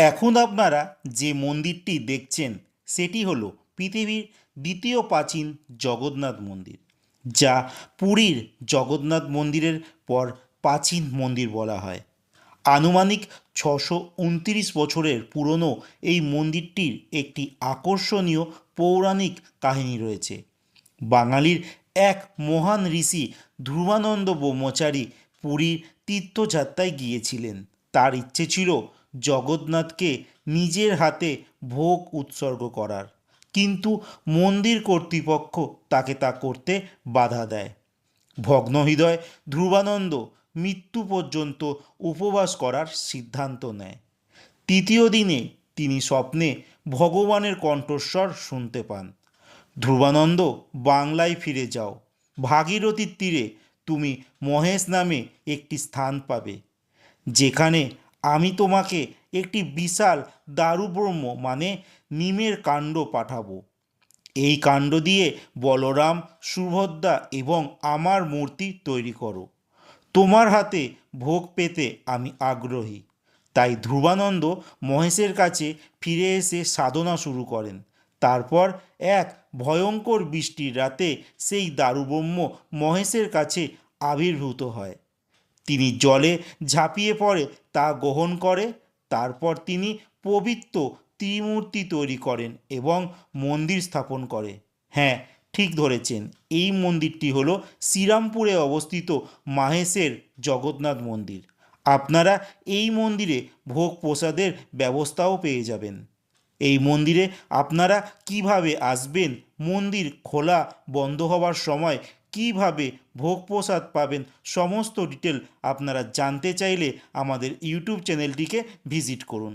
এখন আপনারা যে মন্দিরটি দেখছেন সেটি হলো পৃথিবীর দ্বিতীয় প্রাচীন জগন্নাথ মন্দির, যা পুরীর জগন্নাথ মন্দিরের পর প্রাচীন মন্দির বলা হয়। আনুমানিক 629 বছরের পুরনো এই মন্দিরটির একটি আকর্ষণীয় পৌরাণিক কাহিনী রয়েছে। বাঙালির এক মহান ঋষি ধ্রুবানন্দ ব্রহ্মচারী পুরীর তীর্থযাত্রায় গিয়েছিলেন। তার ইচ্ছে ছিল জগন্নাথকে নিজের হাতে ভোগ উৎসর্গ করার, কিন্তু মন্দির কর্তৃপক্ষ তাকে তা করতে বাধা দেয়। ভগ্নহৃদয় ধ্রুবানন্দ মৃত্যু পর্যন্ত উপবাস করার সিদ্ধান্ত নেয়। তৃতীয় দিনে তিনি স্বপ্নে ভগবানের কণ্ঠস্বর শুনতে পান, ধ্রুবানন্দ, বাংলায় ফিরে যাও। ভাগীরথীর তীরে তুমি মহেশ নামে একটি স্থান পাবে, যেখানে আমি তোমাকে একটি বিশাল দারুব্রহ্ম মানে নিমের কাণ্ড পাঠাবো। এই কাণ্ড দিয়ে বলরাম, সুভদ্রা এবং আমার মূর্তি তৈরি করো। তোমার হাতে ভোগ পেতে আমি আগ্রহী। তাই ধ্রুবানন্দ মহেশের কাছে ফিরে এসে সাধনা শুরু করেন। তারপর এক ভয়ঙ্কর বৃষ্টির রাতে সেই দারুব্রহ্ম মহেশের কাছে আবির্ভূত হয়। তিনি জলে ঝাঁপিয়ে পড়ে তা গ্রহণ করে। তারপর তিনি পবিত্র ত্রিমূর্তি তৈরি করেন এবং মন্দির স্থাপন করে। হ্যাঁ, ঠিক ধরেছেন, এই মন্দিরটি হলো শ্রীরামপুরে অবস্থিত মাহেশের জগন্নাথ মন্দির। আপনারা এই মন্দিরে ভোগ প্রসাদের ব্যবস্থাও পেয়ে যাবেন। এই মন্দিরে আপনারা কিভাবে আসবেন, মন্দির খোলা বন্ধ হওয়ার সময় কিভাবে ভোগ প্রসাদ পাবেন, সমস্ত ডিটেল আপনারা জানতে চাইলে আমাদের ইউটিউব চ্যানেলটিকে ভিজিট করুন।